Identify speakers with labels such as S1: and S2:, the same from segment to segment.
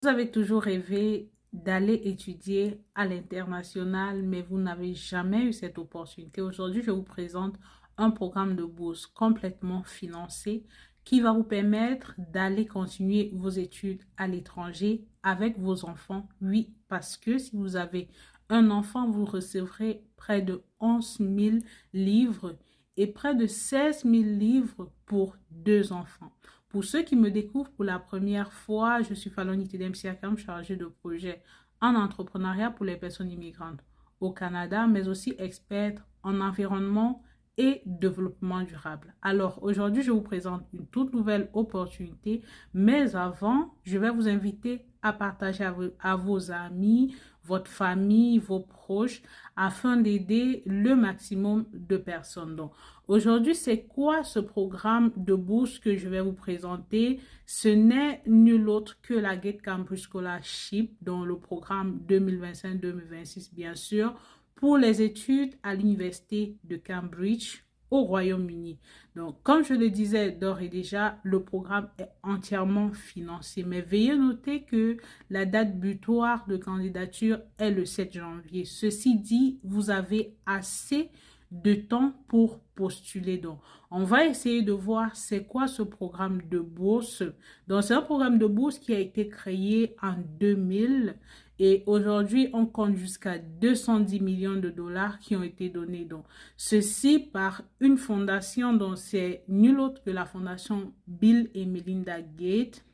S1: Vous avez toujours rêvé d'aller étudier à l'international, mais vous n'avez jamais eu cette opportunité. Aujourd'hui, je vous présente un programme de bourse complètement financé qui va vous permettre d'aller continuer vos études à l'étranger avec vos enfants. Oui, parce que si vous avez un enfant, vous recevrez près de 11 000 livres et près de 16 000 livres pour deux enfants. Pour ceux qui me découvrent pour la première fois, je suis Faloni Tedem-Siakam, chargée de projet en entrepreneuriat pour les personnes immigrantes au Canada, mais aussi experte en environnement et développement durable. Alors, aujourd'hui, je vous présente une toute nouvelle opportunité, mais avant, je vais vous inviter à partager à vos amis, votre famille, vos proches, afin d'aider le maximum de personnes. Donc, aujourd'hui, c'est quoi ce programme de bourse que je vais vous présenter? Ce n'est nul autre que la Gate Cambridge Scholarship, dont le programme 2025-2026, bien sûr, pour les études à l'Université de Cambridge au Royaume-Uni. Donc, comme je le disais d'ores et déjà, le programme est entièrement financé. Mais veuillez noter que la date butoir de candidature est le 7 janvier. Ceci dit, vous avez assez de temps pour postuler. Donc, on va essayer de voir c'est quoi ce programme de bourse. Donc, c'est un programme de bourse qui a été créé en 2000 et aujourd'hui, on compte jusqu'à 210 millions de dollars qui ont été donnés. Donc, ceci par une fondation dont c'est nul autre que la fondation Bill et Melinda Gates.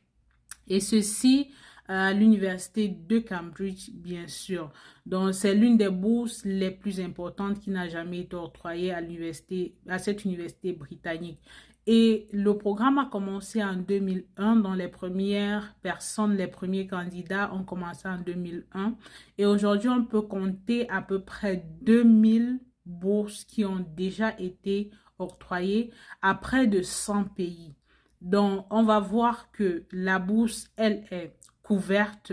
S1: Et ceci à l'université de Cambridge, bien sûr. Donc, c'est l'une des bourses les plus importantes qui n'a jamais été octroyée à cette université britannique. Et le programme a commencé en 2001, dont les premières personnes, les premiers candidats ont commencé en 2001. Et aujourd'hui, on peut compter à peu près 2000 bourses qui ont déjà été octroyées à près de 100 pays. Donc, on va voir que la bourse, elle, est couverte.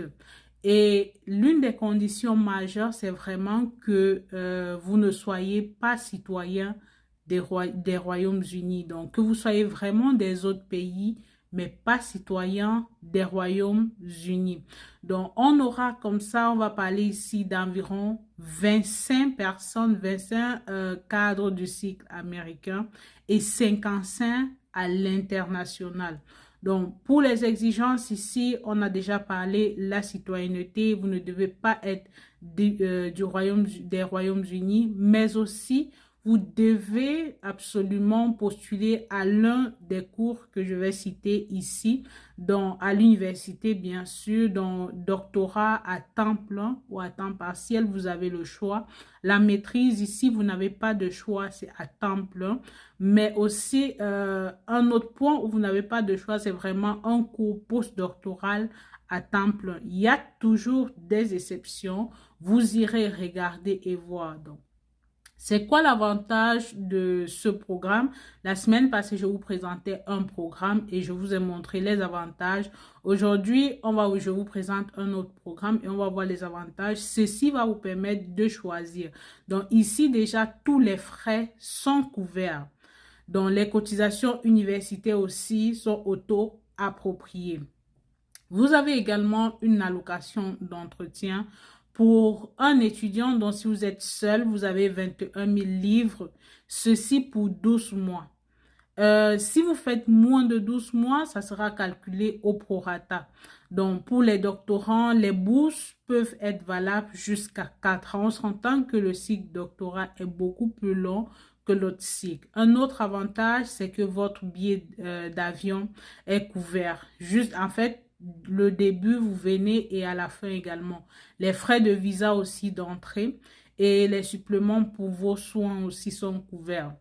S1: Et l'une des conditions majeures, c'est vraiment que vous ne soyez pas citoyen des Royaumes-Unis. Donc, que vous soyez vraiment des autres pays, mais pas citoyen des Royaumes-Unis. Donc, on aura comme ça, on va parler ici d'environ 25 personnes, 25 cadres du cycle américain et 55 à l'international. Donc, pour les exigences ici, on a déjà parlé la citoyenneté. Vous ne devez pas être des Royaumes-Unis, mais aussi vous devez absolument postuler à l'un des cours que je vais citer ici, à l'université, bien sûr, dans doctorat à temps plein ou à temps partiel, vous avez le choix. La maîtrise, ici, vous n'avez pas de choix, c'est à temps plein. Mais aussi, un autre point où vous n'avez pas de choix, c'est vraiment un cours postdoctoral à temps plein. Il y a toujours des exceptions. Vous irez regarder et voir. Donc, c'est quoi l'avantage de ce programme? La semaine passée, je vous présentais un programme et je vous ai montré les avantages. Aujourd'hui, je vous présente un autre programme et on va voir les avantages. Ceci va vous permettre de choisir. Donc ici, déjà, tous les frais sont couverts. Donc les cotisations universitaires aussi sont auto-appropriées. Vous avez également une allocation d'entretien pour un étudiant. Donc, si vous êtes seul, vous avez 21 000 livres. Ceci pour 12 mois. Si vous faites moins de 12 mois, ça sera calculé au prorata. Donc, pour les doctorants, les bourses peuvent être valables jusqu'à 4 ans. On s'entend que le cycle doctorat est beaucoup plus long que l'autre cycle. Un autre avantage, c'est que votre billet d'avion est couvert. Juste, en fait, le début, vous venez et à la fin également. Les frais de visa aussi d'entrée et les suppléments pour vos soins aussi sont couverts.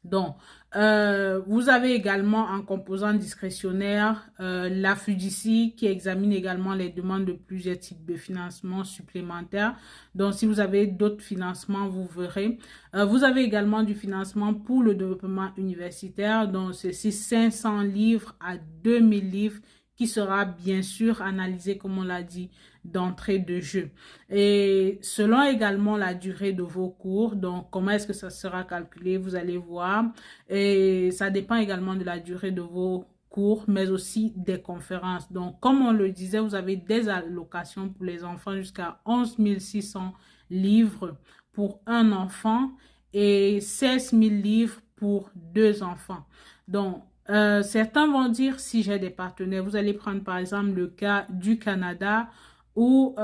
S1: Donc, vous avez également en composant discrétionnaire la fiducie qui examine également les demandes de plusieurs types de financement supplémentaires. Donc, si vous avez d'autres financements, vous verrez. Vous avez également du financement pour le développement universitaire. Donc, c'est 500 livres à 2000 livres qui sera bien sûr analysé, comme on l'a dit, d'entrée de jeu. Et selon également la durée de vos cours, donc comment est-ce que ça sera calculé, vous allez voir. Et ça dépend également de la durée de vos cours, mais aussi des conférences. Donc, comme on le disait, vous avez des allocations pour les enfants jusqu'à 11 600 livres pour un enfant et 16 000 livres pour deux enfants. Donc, certains vont dire, si j'ai des partenaires, vous allez prendre par exemple le cas du Canada ou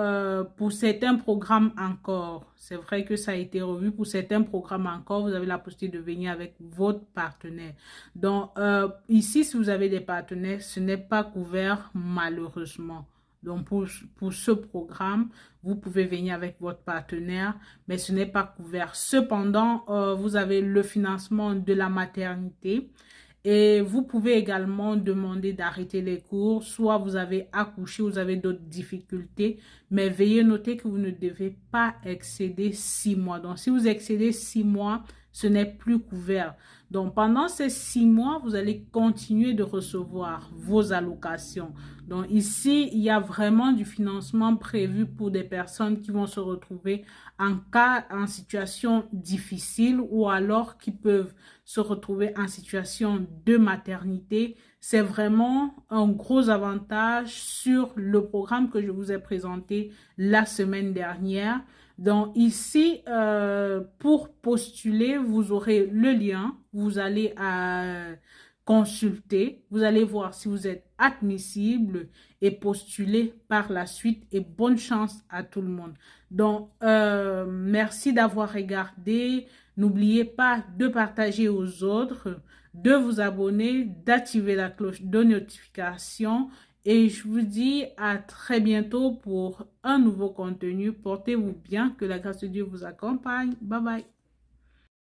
S1: pour certains programmes encore. C'est vrai que ça a été revu. Pour certains programmes encore, vous avez la possibilité de venir avec votre partenaire. Donc, ici, si vous avez des partenaires, ce n'est pas couvert malheureusement. Donc, pour ce programme, vous pouvez venir avec votre partenaire, mais ce n'est pas couvert. Cependant, vous avez le financement de la maternité. Et vous pouvez également demander d'arrêter les cours, soit vous avez accouché, vous avez d'autres difficultés, mais veuillez noter que vous ne devez pas excéder 6 mois. Donc, si vous excédez 6 mois, ce n'est plus couvert. Donc, pendant ces 6 mois, vous allez continuer de recevoir vos allocations. Donc, ici, il y a vraiment du financement prévu pour des personnes qui vont se retrouver en situation difficile ou alors qui peuvent se retrouver en situation de maternité. C'est vraiment un gros avantage sur le programme que je vous ai présenté la semaine dernière. Donc ici, pour postuler, vous aurez le lien. Vous allez consulter. Vous allez voir si vous êtes admissible et postuler par la suite. Et bonne chance à tout le monde. Donc, merci d'avoir regardé. N'oubliez pas de partager aux autres, de vous abonner, d'activer la cloche de notification. Et je vous dis à très bientôt pour un nouveau contenu. Portez-vous bien, que la grâce de Dieu vous accompagne. Bye bye.